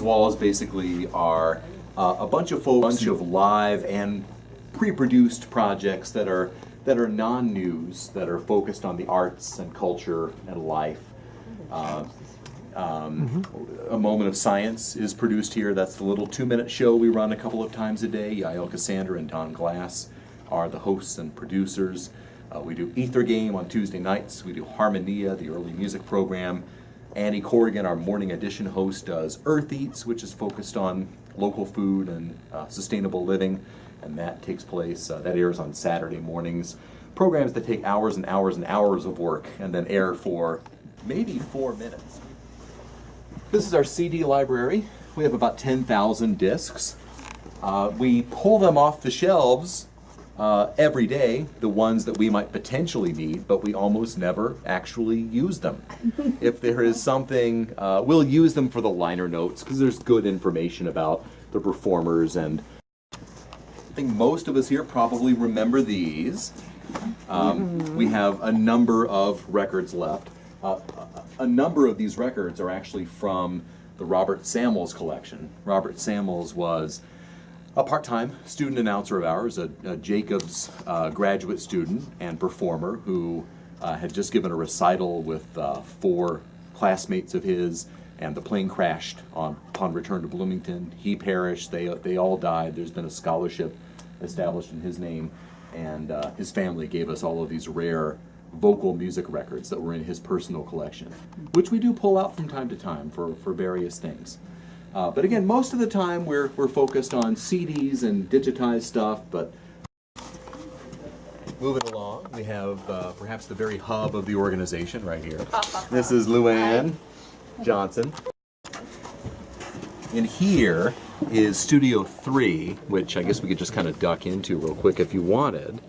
walls basically are a bunch of live and pre-produced projects that are non-news, that are focused on the arts and culture and life. A Moment of Science is produced here. That's the little 2-minute show we run a couple of times a day. Yael Cassandra and Don Glass are the hosts and producers. We do Ether Game on Tuesday nights. We do Harmonia, the early music program. Annie Corrigan, our morning edition host, does Earth Eats, which is focused on local food and sustainable living, and that takes place, that airs on Saturday mornings. Programs that take hours and hours and hours of work and then air for maybe 4 minutes. This is our CD library. We have about 10,000 discs. We pull them off the shelves every day, the ones that we might potentially need, but we almost never actually use them. If there is something, we'll use them for the liner notes because there's good information about the performers, and I think most of us here probably remember these. We have a number of records left. A number of these records are actually from the Robert Samuels collection. Robert Samuels was a part-time student announcer of ours, a Jacobs graduate student and performer who had just given a recital with 4 classmates of his, and the plane crashed upon return to Bloomington. He perished, they all died. There's been a scholarship established in his name, and his family gave us all of these rare vocal music records that were in his personal collection, which we do pull out from time to time for various things. But again, most of the time we're focused on CDs and digitized stuff, but moving along, we have perhaps the very hub of the organization right here. This is Luann Johnson. And here is Studio 3, which I guess we could just kind of duck into real quick if you wanted.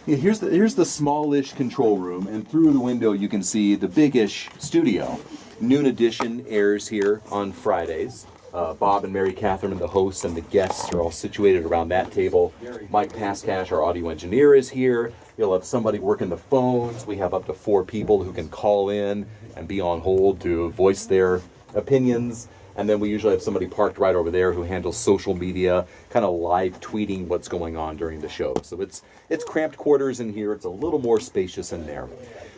Yeah, here's the smallish control room, and through the window you can see the biggish studio. Noon Edition airs here on Fridays. Bob and Mary Catherine and the hosts and the guests are all situated around that table. Mike Pascash, our audio engineer, is here. You'll have somebody working the phones. We have up to 4 people who can call in and be on hold to voice their opinions. And then we usually have somebody parked right over there who handles social media, kind of live tweeting what's going on during the show. So it's cramped quarters in here. It's a little more spacious in there.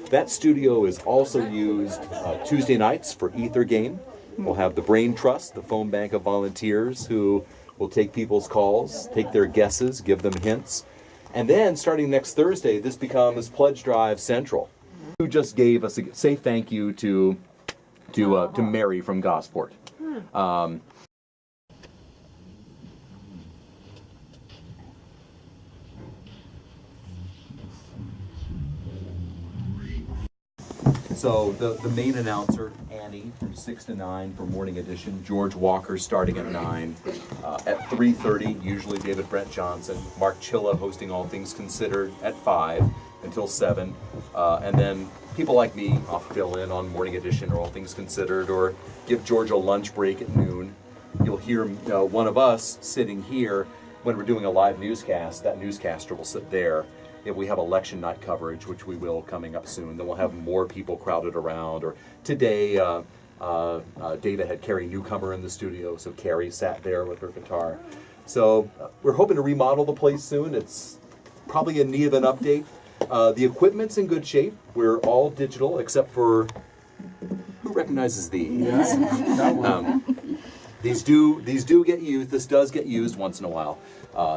That studio is also used Tuesday nights for Ether Game. We'll have the Brain Trust, the phone bank of volunteers who will take people's calls, take their guesses, give them hints. And then starting next Thursday, this becomes Pledge Drive Central, who just gave us say thank you to Mary from Gosport. So the main announcer, Annie, from 6 to 9 for Morning Edition. George Walker starting at 9. At 3:30, usually David Brent Johnson. Mark Chilla hosting All Things Considered at 5 until 7. And then people like me, I'll fill in on Morning Edition or All Things Considered, or give George a lunch break at noon. You'll hear one of us sitting here when we're doing a live newscast. That newscaster will sit there. If we have election night coverage, which we will coming up soon, then we'll have more people crowded around. Or today, David had Carrie Newcomer in the studio, so Carrie sat there with her guitar. So we're hoping to remodel the place soon. It's probably in need of an update. The equipment's in good shape. We're all digital, except for, who recognizes these? These do get used. This does get used once in a while.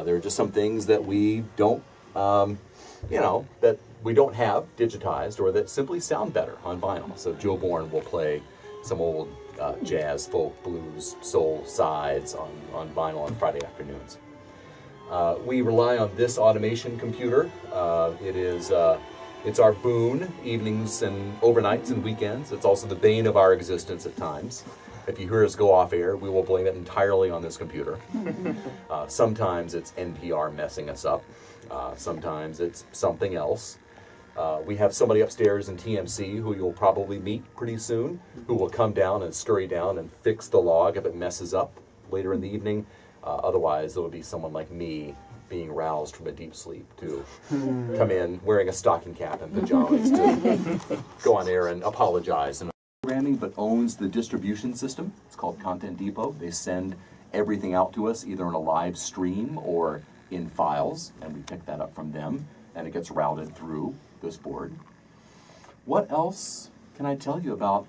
There are just some things that we don't, that we don't have digitized, or that simply sound better on vinyl. So Joe Bourne will play some old jazz, folk, blues, soul sides on vinyl on Friday afternoons. We rely on this automation computer. It's our boon, evenings and overnights and weekends. It's also the bane of our existence at times. If you hear us go off air, we will blame it entirely on this computer. Sometimes it's NPR messing us up. Sometimes it's something else. We have somebody upstairs in TMC who you'll probably meet pretty soon, who will come down and scurry down and fix the log if it messes up later in the evening. Otherwise, it would be someone like me being roused from a deep sleep to come in wearing a stocking cap and pajamas to go on air and apologize. And programming, but owns the distribution system. It's called Content Depot. They send everything out to us either in a live stream or in files, and we pick that up from them, and it gets routed through this board. What else can I tell you about?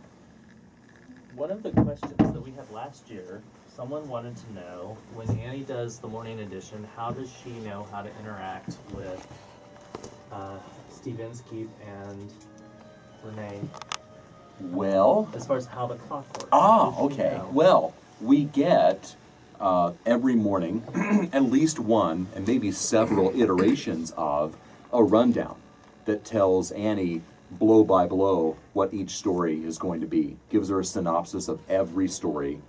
One of the questions that we had last year, someone wanted to know, when Annie does the morning edition, how does she know how to interact with Steve Inskeep and Renee? Well, as far as how the clock works. Okay. Well, we get every morning at least one and maybe several iterations of a rundown that tells Annie blow by blow what each story is going to be. Gives her a synopsis of every story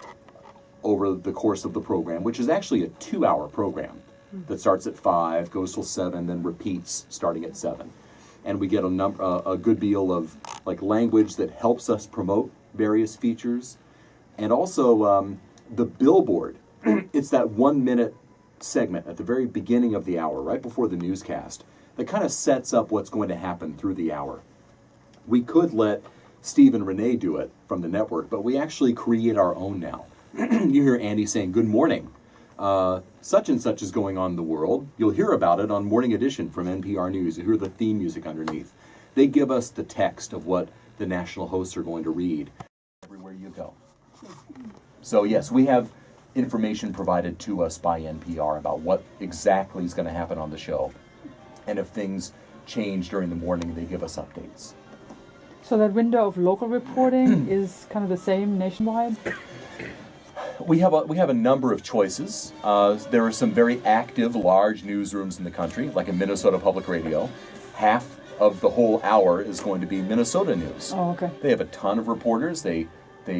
over the course of the program, which is actually a 2-hour program that starts at 5, goes till 7, then repeats starting at 7. And we get a good deal of like language that helps us promote various features. And also the billboard. It's that 1-minute segment at the very beginning of the hour, right before the newscast, that kind of sets up what's going to happen through the hour. We could let Steve and Renee do it from the network, but we actually create our own now. You hear Andy saying, "Good morning. Such and such is going on in the world." You'll hear about it on Morning Edition from NPR News. You hear the theme music underneath. They give us the text of what the national hosts are going to read everywhere you go. So yes, we have information provided to us by NPR about what exactly is going to happen on the show. And if things change during the morning, they give us updates. So that window of local reporting is kind of the same nationwide? We have a number of choices. There are some very active, large newsrooms in the country, like in Minnesota Public Radio. Half of the whole hour is going to be Minnesota news. Oh, okay. They have a ton of reporters. They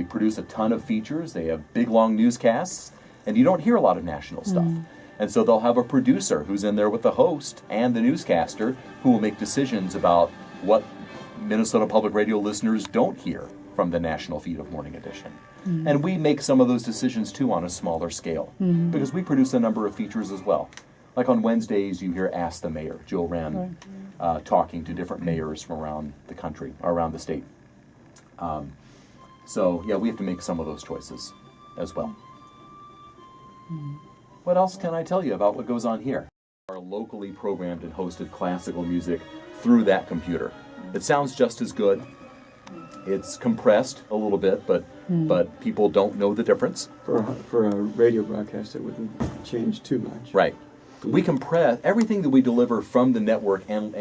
produce a ton of features. They have big, long newscasts, and you don't hear a lot of national stuff. And so they'll have a producer who's in there with the host and the newscaster who will make decisions about what Minnesota Public Radio listeners don't hear from the national feed of Morning Edition. And we make some of those decisions too on a smaller scale because we produce a number of features as well. Like on Wednesdays, you hear Ask the Mayor, Joe Wren, talking to different mayors from around the country, or around the state. So yeah, we have to make some of those choices as well. What else can I tell you about what goes on here? Our locally programmed and hosted classical music through that computer. It sounds just as good. It's compressed a little bit, but people don't know the difference. For a radio broadcast, it wouldn't change too much. Right. We compress everything that we deliver from the network and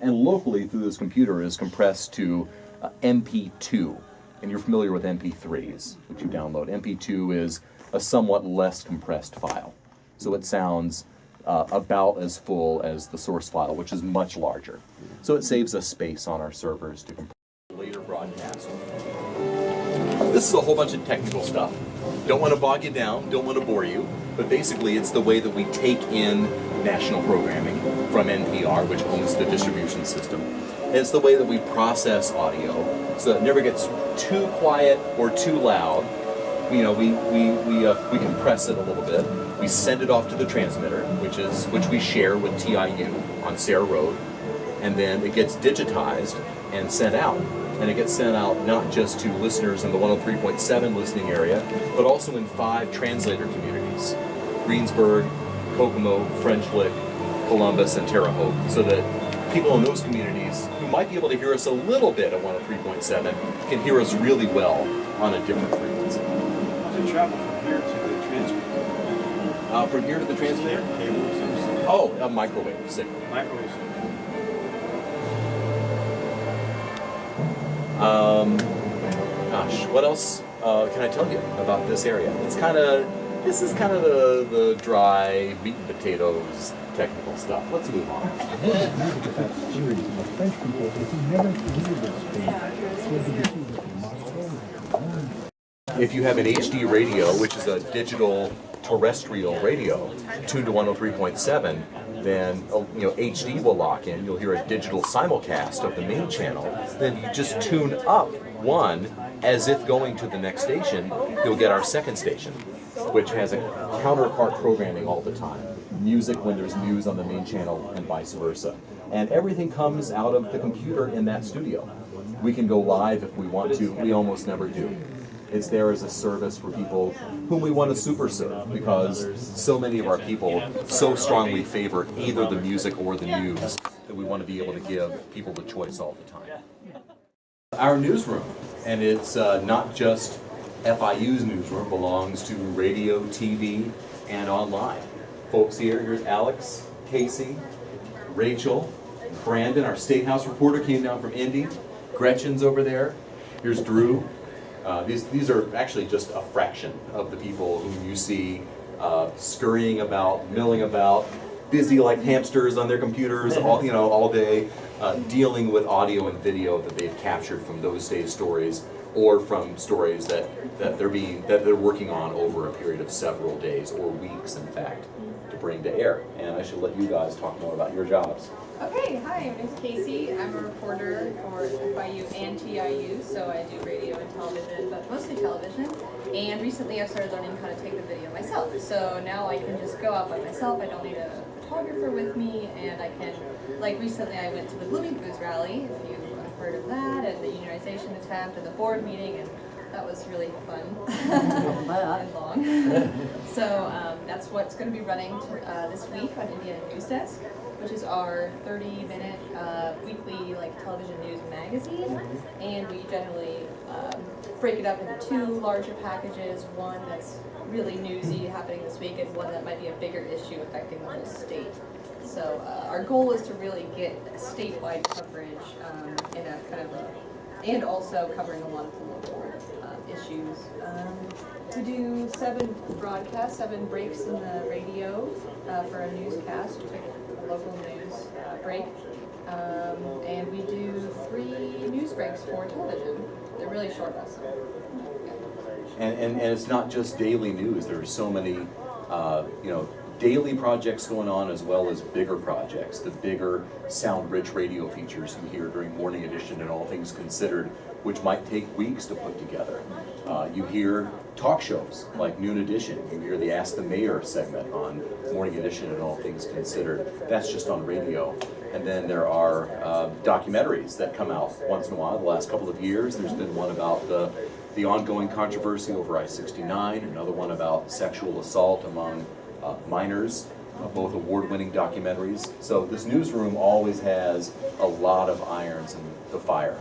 locally through this computer is compressed to MP2. And you're familiar with MP3s, which you download. MP2 is a somewhat less compressed file. So it sounds about as full as the source file, which is much larger. So it saves us space on our servers to compress later broadcast. This is a whole bunch of technical stuff. Don't want to bog you down, don't want to bore you, but basically it's the way that we take in national programming from NPR, which owns the distribution system. And it's the way that we process audio so that it never gets too quiet or too loud. You know, we compress it a little bit. We send it off to the transmitter, which we share with TIU on Sayre Road, and then it gets digitized and sent out. And it gets sent out not just to listeners in the 103.7 listening area, but also in 5 translator communities: Greensburg, Kokomo, French Lick, Columbus, and Terre Haute, so that people in those communities who might be able to hear us a little bit at 103.7 can hear us really well on a different frequency. How does it travel from here to the transmitter? From here to the transmitter? Cables. Oh, a microwave signal. Microwave signal. Gosh, what else can I tell you about this area? This is kind of the dry meat and potatoes technical stuff. Let's move on. If you have an HD radio, which is a digital terrestrial radio, tuned to 103.7, then HD will lock in. You'll hear a digital simulcast of the main channel. Then you just tune up one as if going to the next station. You'll get our second station. which has a counterpart programming all the time. Music when there's news on the main channel and vice versa. And everything comes out of the computer in that studio. We can go live if we want to. We almost never do. It's there as a service for people whom we want to super serve, because so many of our people so strongly favor either the music or the news that we want to be able to give people the choice all the time. Our newsroom, and it's not just FIU's newsroom, belongs to radio, TV, and online. Folks here's Alex, Casey, Rachel, Brandon, our State House reporter, came down from Indy. Gretchen's over there. Here's Drew. These are actually just a fraction of the people whom you see scurrying about, milling about, busy like hamsters on their computers all day, dealing with audio and video that they've captured from those days' stories, or from stories that they're working on over a period of several days or weeks, in fact, to bring to air. And I should let you guys talk more about your jobs. Okay, hi, my name's Casey. I'm a reporter for Wfiu and TIU, so I do radio and television, but mostly television. And recently I've started learning how to take the video myself. So now I can just go out by myself. I don't need a photographer with me, and I can, like recently I went to the Bloomington rally, if you have heard of that, and the unionization attempt and the board meeting, and that was really fun and long. So that's what's going to be running this week on Indiana News Desk, which is our 30-minute weekly television news magazine, and we generally break it up into two larger packages, one that's really newsy happening this week and one that might be a bigger issue affecting the whole state. So our goal is to really get statewide coverage in a kind of and also covering a lot of the local issues. We do 7 broadcasts, 7 breaks in the radio for a newscast. We take a local news break. And we do 3 news breaks for television. They're really short also. And it's not just daily news. There are so many, daily projects going on, as well as bigger projects. The bigger sound-rich radio features you hear during Morning Edition and All Things Considered, which might take weeks to put together. You hear talk shows like Noon Edition. You hear the Ask the Mayor segment on Morning Edition and All Things Considered. That's just on radio. And then there are documentaries that come out once in a while. The last couple of years, there's been one about the ongoing controversy over I-69, another one about sexual assault among minors, both award-winning documentaries. So this newsroom always has a lot of irons in the fire.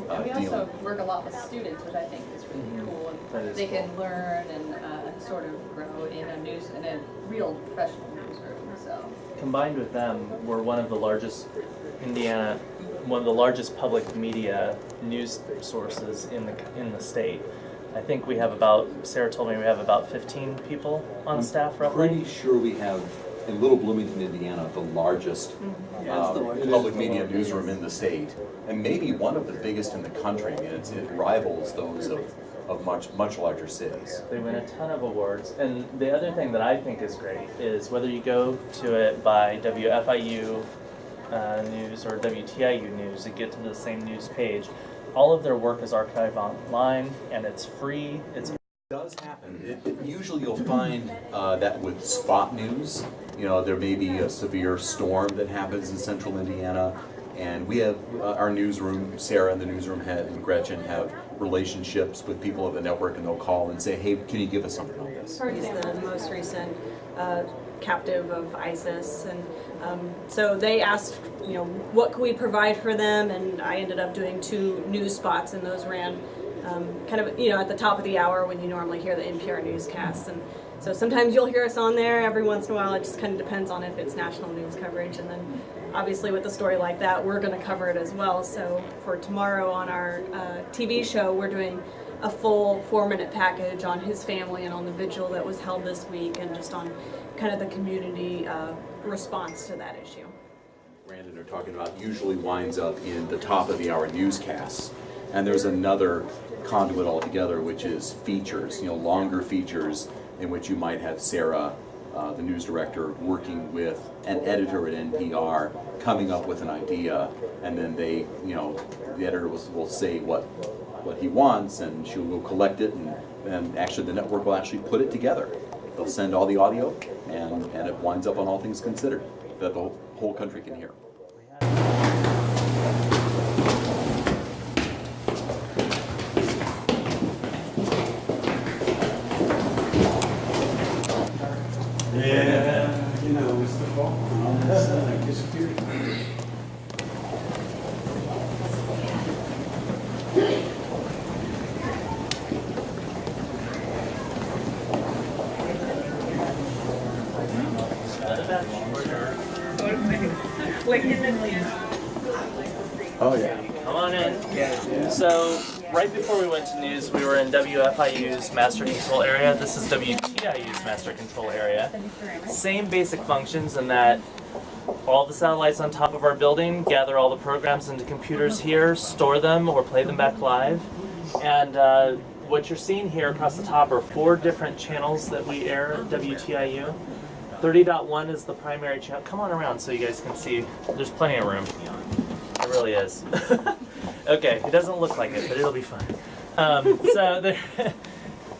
And we also work a lot with students, which I think is really cool. And they can learn and sort of grow in a real professional newsroom. So Combined with them, we're one of the largest public media news sources in the state. I think we have Sarah told me we have about 15 people on staff roughly. Pretty sure we have, in Little Bloomington, Indiana, the largest public media newsroom in the state, and maybe one of the biggest in the country. I mean, it rivals those of much larger cities. They win a ton of awards. And the other thing that I think is great is whether you go to it by WFIU News or WTIU News, you get to the same news page. All of their work is archived online, and it's free. It does happen. Usually you'll find that with spot news, there may be a severe storm that happens in central Indiana, and we have our newsroom, Sarah and the newsroom head and Gretchen have relationships with people at the network, and they'll call and say, hey, can you give us something on this? He's the most recent captive of ISIS, and so they asked, what could we provide for them, and I ended up doing 2 news spots, and those ran kind of, at the top of the hour when you normally hear the NPR newscasts. And so sometimes you'll hear us on there. Every once in a while, it just kind of depends on if it's national news coverage. And then obviously with a story like that, we're going to cover it as well. So for tomorrow on our TV show, we're doing a full 4-minute package on his family and on the vigil that was held this week, and just on kind of the community response to that issue. Brandon are talking about usually winds up in the top of the hour newscasts. And there's another conduit altogether, which is features, longer features in which you might have Sarah, the news director, working with an editor at NPR, coming up with an idea, and then the editor will say what what he wants, and she'll go collect it, and actually the network will actually put it together. They'll send all the audio, and it winds up on All Things Considered that the whole country can hear. Yeah, you know, it's the fall and all that stuff like disappeared. Oh yeah. Come on in. So, right before we went to news, we were in Wfiu's master control area. This is Wtiu's master control area. Same basic functions in that all the satellites on top of our building gather all the programs into computers here, store them, or play them back live. And what you're seeing here across the top are 4 different channels that we air at Wtiu. 30.1 is the primary channel. Come on around so you guys can see. There's plenty of room. It really is. Okay, it doesn't look like it, but it'll be fine. So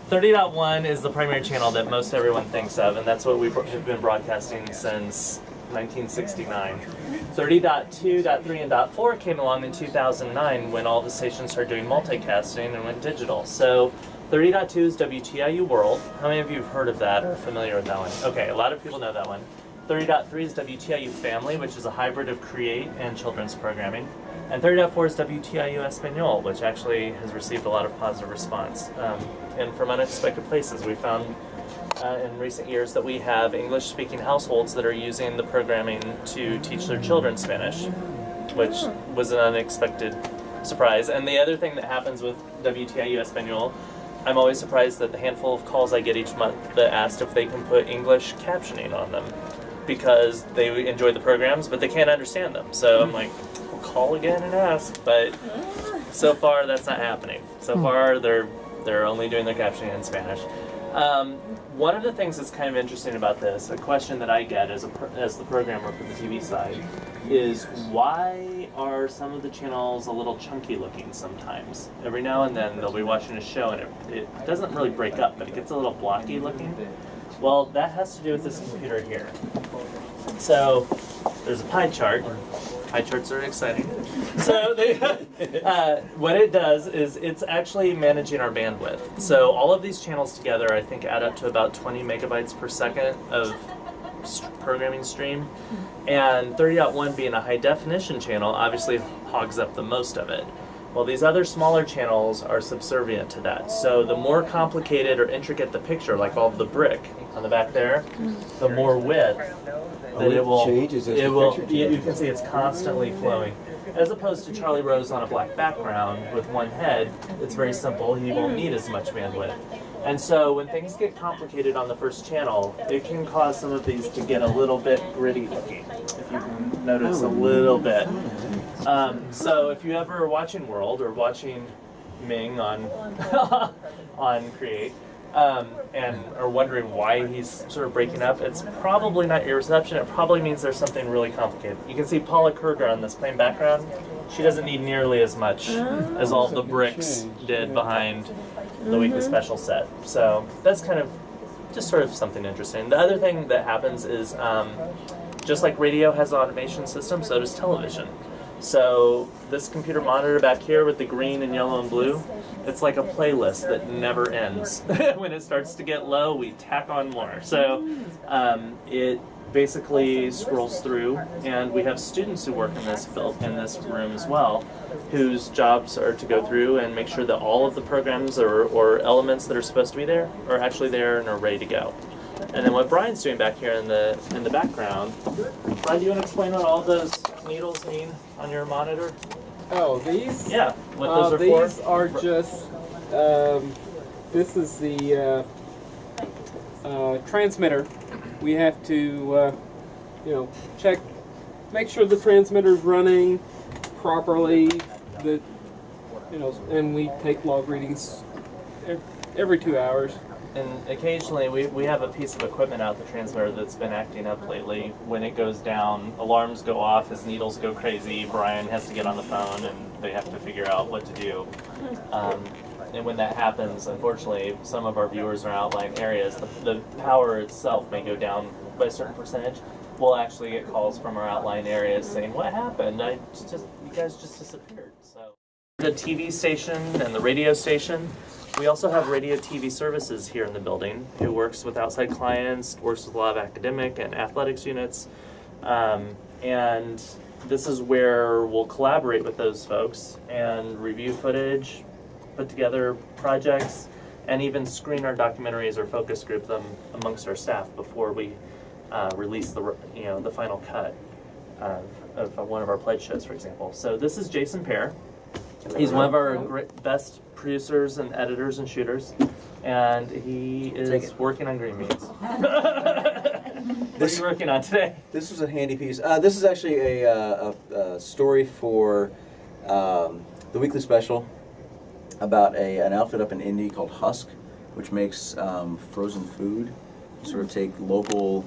30.1 is the primary channel that most everyone thinks of, and that's what we have been broadcasting since 1969. 30.2, .3, and .4 came along in 2009 when all the stations started doing multicasting and went digital. So 30.2 is WTIU World. How many of you have heard of that or are familiar with that one? Okay, a lot of people know that one. 30.3 is WTIU Family, which is a hybrid of Create and children's programming. And 30.4 is WTIU Espanol, which actually has received a lot of positive response. And from unexpected places, we found in recent years that we have English-speaking households that are using the programming to teach their children Spanish, which was an unexpected surprise. And the other thing that happens with WTIU Espanol, I'm always surprised at the handful of calls I get each month that asked if they can put English captioning on them, because they enjoy the programs, but they can't understand them. So I'm like, well, call again and ask. But so far, that's not happening. So far, they're only doing their captioning in Spanish. One of the things that's kind of interesting about this, a question that I get as the programmer for the TV side, is why are some of the channels a little chunky looking sometimes? Every now and then they'll be watching a show and it doesn't really break up, but it gets a little blocky looking. Well, that has to do with this computer here. So there's a pie chart. Pie charts are exciting. So what it does is it's actually managing our bandwidth. So all of these channels together, I think, add up to about 20 megabytes per second of programming stream. And 30.1 being a high definition channel obviously hogs up the most of it. Well, these other smaller channels are subservient to that. So the more complicated or intricate the picture, like all of the brick on the back there, the more width that it will changes as you can see it's constantly flowing. As opposed to Charlie Rose on a black background with one head, it's very simple. He won't need as much bandwidth. And so when things get complicated on the first channel, it can cause some of these to get a little bit gritty looking, if you can notice a little bit. So if you ever are watching World or watching Ming on on Create, and are wondering why he's sort of breaking up, it's probably not your reception. It probably means there's something really complicated. You can see Paula Kruger on this plain background. She doesn't need nearly as much as all the bricks did behind the weekly special set. So that's kind of just sort of something interesting. The other thing that happens is just like radio has an automation system, so does television. So this computer monitor back here with the green and yellow and blue, it's like a playlist that never ends. When it starts to get low, we tack on more. So it basically scrolls through, and we have students who work in this room as well, whose jobs are to go through and make sure that all of the programs or elements that are supposed to be there are actually there and are ready to go. And then what Brian's doing back here in the background, Brian, do you want to explain what all of those needles mean on your monitor? Oh, these? Yeah, what those are for? These are just, this is the transmitter. We have to, check, make sure the transmitter's running properly, and we take log readings every 2 hours. And occasionally we have a piece of equipment out the transmitter that's been acting up lately. When it goes down, alarms go off, his needles go crazy, Brian has to get on the phone and they have to figure out what to do. And when that happens, unfortunately, some of our viewers are in outlying areas. The power itself may go down by a certain percentage. We'll actually get calls from our outlying areas saying, "What happened? You guys just disappeared." So the TV station and the radio station. We also have radio TV services here in the building who works with outside clients, works with a lot of academic and athletics units. And this is where we'll collaborate with those folks and review footage, put together projects, and even screen our documentaries or focus group them amongst our staff before we release the final cut of one of our pledge shows, for example. So this is Jason Pear. He's one of our best producers and editors and shooters, and he is working on green beans. What are you working on today? This was a handy piece. This is actually a story for the weekly special about an outfit up in Indy called Husk, which makes frozen food. You sort of take local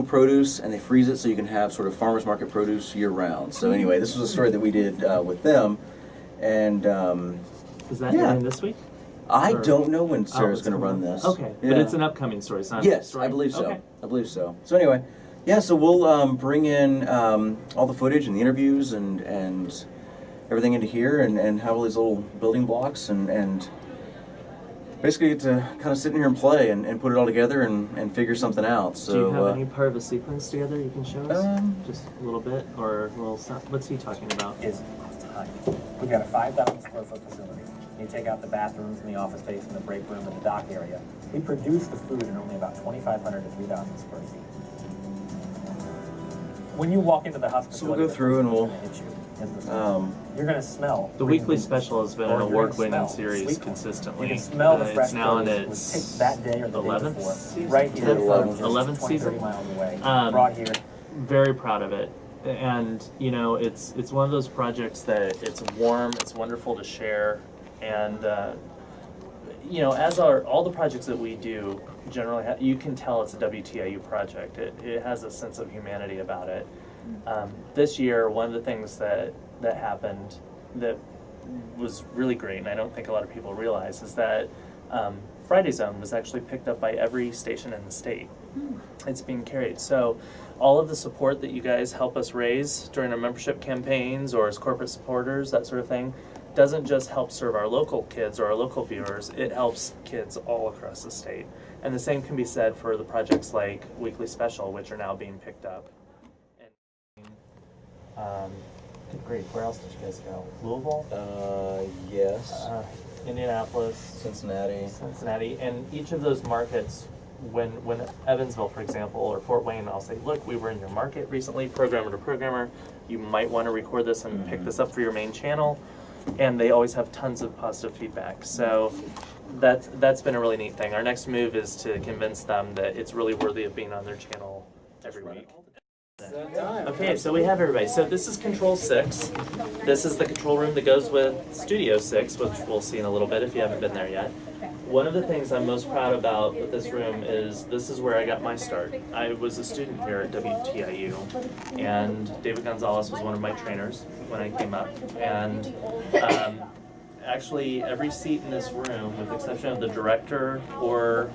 produce and they freeze it so you can have sort of farmers market produce year round. So anyway, this was a story that we did with them. And is that airing this week? I don't know when Sarah's going to run this. Okay, yeah. But it's an upcoming story. It's not yes, story? I believe so. Okay. I believe so. So anyway, yeah. So we'll bring in all the footage and the interviews and everything into here and have all these little building blocks and basically get to kind of sit in here and play and put it all together and figure something out. So do you have any part of a sequence together you can show us? Just a little bit or a little? What's he talking about? We've got a 5,000 square foot facility. You take out the bathrooms and the office space and the break room and the dock area. We produce the food in only about 2,500 to 3,000 square feet. When you walk into the hospital, so we'll go through and we'll. You're going to smell. The weekly special has been an award-winning series consistently. You can smell the fresh it's now in produce its that day or the 11th day before. season? Right here, 11th 20, season. 30 miles away. Brought here. Very proud of it. And you know, it's one of those projects that it's warm, it's wonderful to share, and you know, as all the projects that we do generally, you can tell it's a WTIU project. It has a sense of humanity about it. This year, one of the things that happened that was really great, and I don't think a lot of people realize, is that Friday Zone was actually picked up by every station in the state. It's being carried. So all of the support that you guys help us raise during our membership campaigns or as corporate supporters, that sort of thing, doesn't just help serve our local kids or our local viewers, it helps kids all across the state. And the same can be said for the projects like Weekly Special, which are now being picked up. Good grief, where else did you guys go? Louisville? Yes. Indianapolis. Cincinnati. And each of those markets, when Evansville, for example, or Fort Wayne, I'll say, look, we were in your market recently, programmer to programmer. You might want to record this and pick this up for your main channel. And they always have tons of positive feedback. So that's been a really neat thing. Our next move is to convince them that it's really worthy of being on their channel every week. Okay, so we have everybody. So this is Control 6. This is the control room that goes with Studio 6, which we'll see in a little bit if you haven't been there yet. One of the things I'm most proud about with this room is this is where I got my start. I was a student here at WTIU, and David Gonzalez was one of my trainers when I came up. And actually, every seat in this room, with the exception of the director or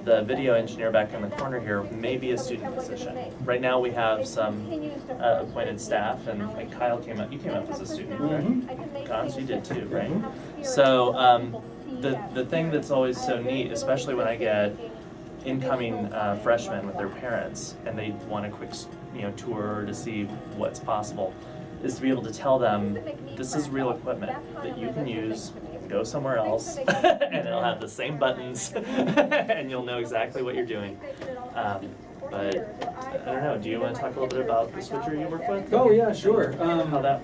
the video engineer back in the corner here, may be a student position. Right now we have some appointed staff, and Kyle came up. You came up as a student, right? Cons, you did too, right? So the thing that's always so neat, especially when I get incoming freshmen with their parents, and they want a quick tour to see what's possible, is to be able to tell them this is real equipment that you can use. Go somewhere else, and it'll have the same buttons, and you'll know exactly what you're doing. But I don't know. Do you want to talk a little bit about the switcher you work with? Oh yeah, sure. How that?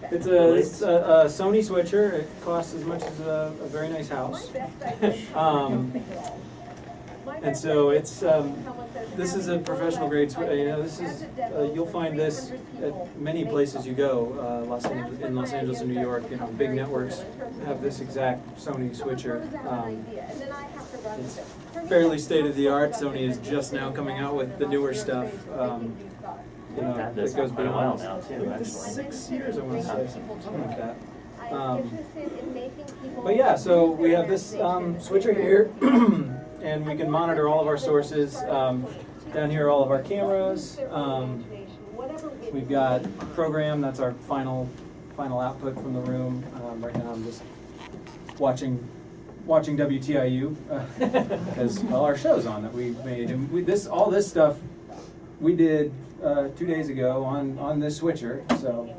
It's a Sony switcher. It costs as much as a very nice house. And so it's this is a professional grade. This is you'll find this at many places you go. In Los Angeles and New York, big networks have this exact Sony switcher. It's fairly state of the art. Sony is just now coming out with the newer stuff. That goes been a while now too. Actually. 6 years, I want to say, something like that. But yeah, so we have this switcher here, and we can monitor all of our sources. Down here, all of our cameras. We've got program. That's our final output from the room. Right now, I'm just watching WTIU because our show's on that we made, and all this stuff we did 2 days ago on this switcher. So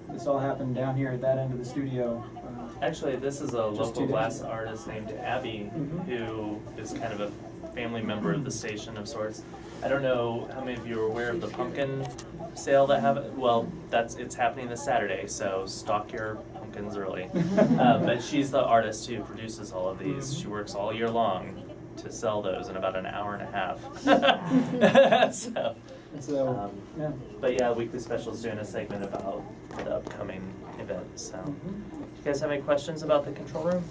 this all happened down here at that end of the studio. Actually, this is a local glass artist named Abby, who is kind of a family member of the station of sorts. I don't know how many of you are aware of the pumpkin sale that it's happening this Saturday, so stock your pumpkins early. But she's the artist who produces all of these. She works all year long to sell those in about an hour and a half. Yeah. But yeah, Weekly Special is doing a segment about the upcoming event. So, do you guys have any questions about the control room?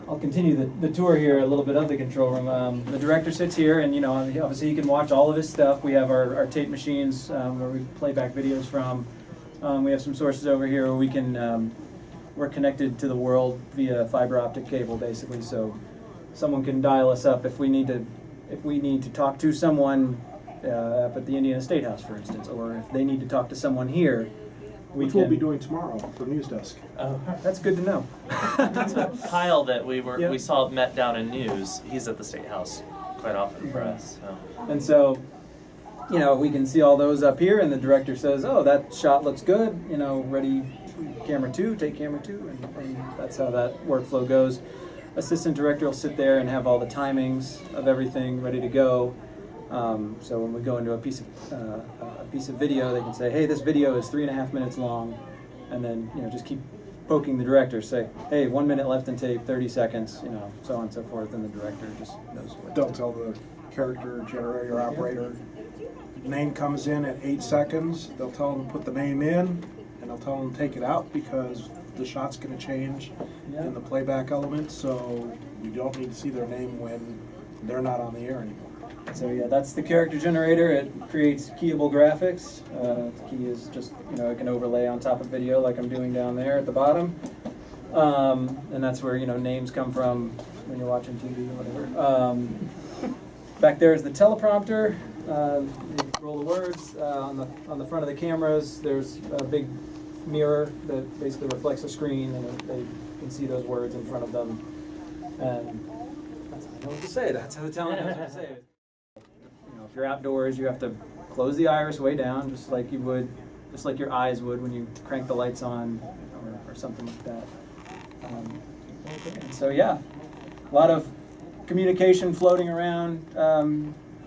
I'll continue the tour here a little bit of the control room. The director sits here, and obviously you can watch all of his stuff. We have our tape machines where we play back videos from. We have some sources over here where we can we're connected to the world via fiber optic cable, basically. So someone can dial us up if we need to talk to someone up at the Indiana State House, for instance, or if they need to talk to someone here. Which we'll be doing tomorrow for News Desk. That's good to know. So Kyle, that we saw met down in news, he's at the State House quite often for us. So. And so, we can see all those up here, and the director says, "Oh, that shot looks good. Ready, camera 2, take camera 2," and that's how that workflow goes. Assistant director will sit there and have all the timings of everything ready to go. So when we go into a piece of video, they can say, "Hey, this video is 3.5 minutes long," and then just keep poking the director. Say, "Hey, 1 minute left in tape, 30 seconds," so on and so forth, and the director just knows what. They'll tell the character generator operator. Name comes in at 8 seconds. They'll tell them to put the name in, and they'll tell them to take it out because the shot's going to change in the playback element. So you don't need to see their name when they're not on the air anymore. So yeah, that's the character generator. It creates keyable graphics. The key is just, it can overlay on top of video like I'm doing down there at the bottom. And that's where, names come from when you're watching TV or whatever. Back there is the teleprompter. You roll the words. On the front of the cameras, there's a big mirror that basically reflects the screen, and they can see those words in front of them. And that's how I know what to say. That's how the talent knows what to say. If you're outdoors, you have to close the iris way down, just like your eyes would when you crank the lights on, or something like that. And so yeah, a lot of communication floating around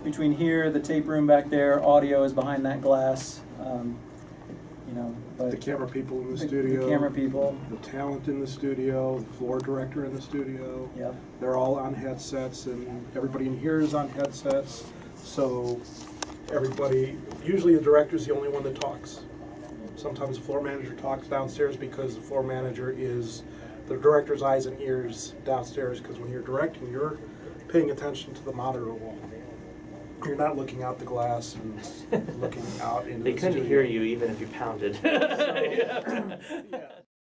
between here, the tape room back there. Audio is behind that glass. But the camera people in the studio. The camera people. The talent in the studio. The floor director in the studio. Yep. They're all on headsets, and everybody in here is on headsets. So usually the director's the only one that talks. Sometimes the floor manager talks downstairs because the floor manager is the director's eyes and ears downstairs, because when you're directing, you're paying attention to the monitor wall. You're not looking out the glass and looking out into They the couldn't studio. hear you even if you pounded.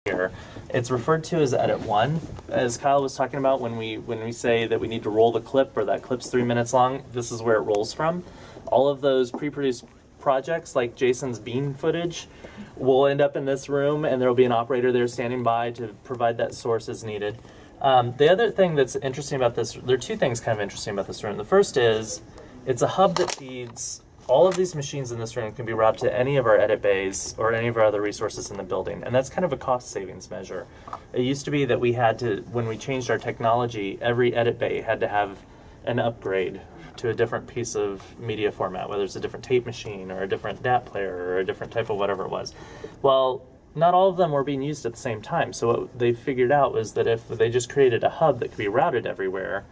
Here, it's referred to as edit 1, as Kyle was talking about when we say that we need to roll the clip, or that clip's 3 minutes long. This is where it rolls from. All of those pre-produced projects, like Jason's bean footage, will end up in this room, and there will be an operator there standing by to provide that source as needed. The other thing that's interesting about this, there are two things kind of interesting about this room. The first is it's a hub that feeds all of these machines in this room can be routed to any of our edit bays or any of our other resources in the building, and that's kind of a cost savings measure. It used to be that we had to, when we changed our technology, every edit bay had to have an upgrade to a different piece of media format, whether it's a different tape machine or a different DAT player or a different type of whatever it was. Well, not all of them were being used at the same time, so what they figured out was that if they just created a hub that could be routed everywhere,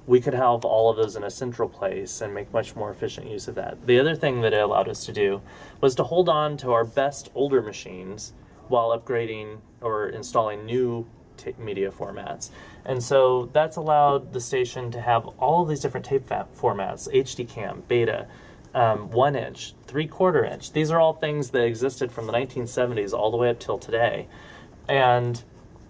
we could have all of those in a central place and make much more efficient use of that. The other thing that it allowed us to do was to hold on to our best older machines while upgrading or installing new media formats. And so that's allowed the station to have all of these different tape formats, HD cam, beta, 1 inch, 3/4 inch. These are all things that existed from the 1970s all the way up till today. And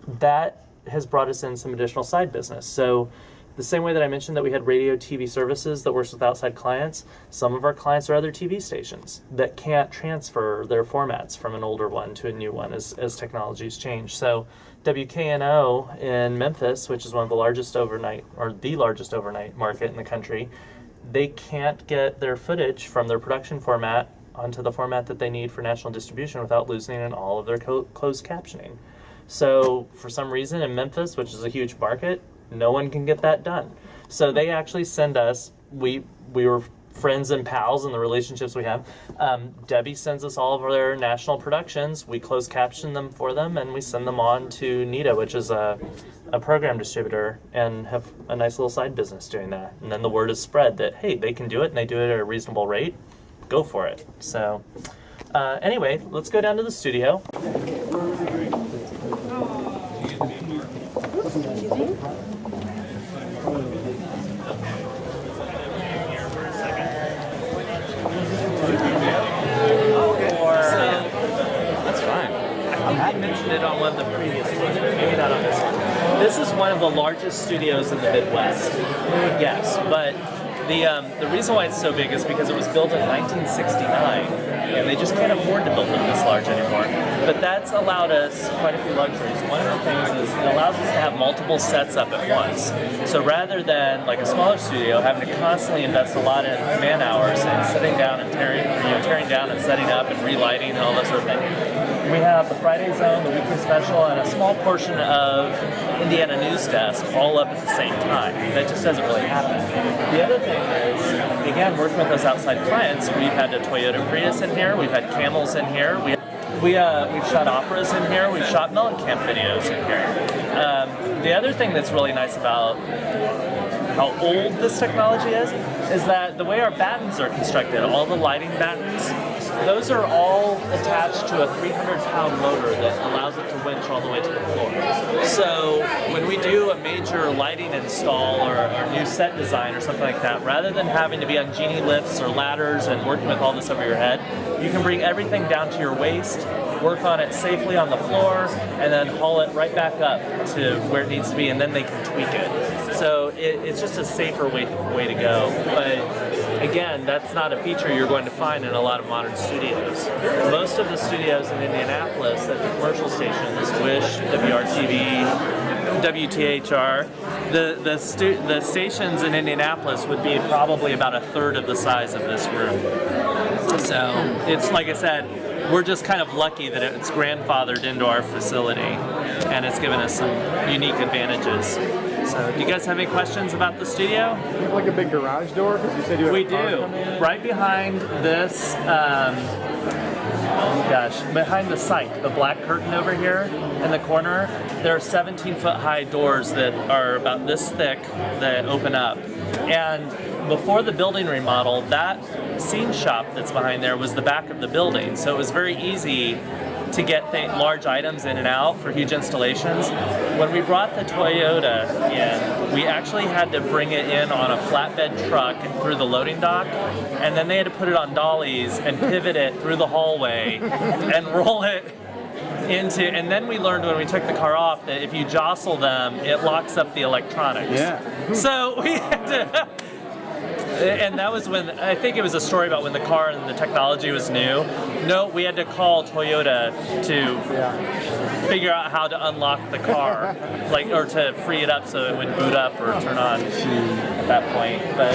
that has brought us in some additional side business. So the same way that I mentioned that we had radio TV services that works with outside clients, some of our clients are other TV stations that can't transfer their formats from an older one to a new one as technologies change. So WKNO in Memphis, which is one of the largest overnight, or the largest overnight market in the country, they can't get their footage from their production format onto the format that they need for national distribution without losing in all of their closed captioning. So for some reason in Memphis, which is a huge market, no one can get that done. So they actually send us, we were friends and pals in the relationships we have. Debbie sends us all of their national productions. We close caption them for them, and we send them on to NITA, which is a program distributor, and have a nice little side business doing that. And then the word is spread that, hey, they can do it, and they do it at a reasonable rate. Go for it. So anyway, let's go down to the studio. That's fine. I think I mentioned it on one of the previous ones, but maybe not on this one. This is one of the largest studios in the Midwest. Who would guess? But the reason why it's so big is because it was built in 1969, and they just can't afford to build them this large anymore. But that's allowed us quite a few luxuries. One of the things is it allows us to have multiple sets up at once. So rather than like a smaller studio having to constantly invest a lot in man hours and sitting down and tearing down and setting up and relighting and all that sort of thing, we have the Friday Zone, the weekly special, and a small portion of Indiana News Desk all up at the same time. That just doesn't really happen. The other thing is, again, working with those outside clients, we've had a Toyota Prius in here, we've had Camels in here, we've shot operas in here, we've shot Mellencamp videos in here. The other thing that's really nice about how old this technology is that the way our battens are constructed, all the lighting battens, those are all attached to a 300-pound loader that allows it to winch all the way to the floor. So when we do a major lighting install or a new set design or something like that, rather than having to be on genie lifts or ladders and working with all this over your head, you can bring everything down to your waist, work on it safely on the floor, and then haul it right back up to where it needs to be, and then they can tweak it. So it's just a safer way to go. But again, that's not a feature you're going to find in a lot of modern studios. Most of the studios in Indianapolis at the commercial stations, Wish, WRTV, WTHR, the stations in Indianapolis would be probably about a third of the size of this room. So it's, like I said, we're just kind of lucky that it's grandfathered into our facility, and it's given us some unique advantages. So, do you guys have any questions about the studio? Do you have like a big garage door? Because you said you have We do. Right behind this, behind the site, the black curtain over here in the corner, there are 17-foot high doors that are about this thick that open up. And before the building remodel, that scene shop that's behind there was the back of the building. So it was very easy to get large items in and out for huge installations. When we brought the Toyota in, we actually had to bring it in on a flatbed truck through the loading dock, and then they had to put it on dollies and pivot it through the hallway and roll it into, and then we learned when we took the car off that if you jostle them, it locks up the electronics. Yeah. So we had to, and that was when, I think it was a story about when the car and the technology was new. No, we had to call Toyota to figure out how to unlock the car, or to free it up so it would boot up or turn on at that point. But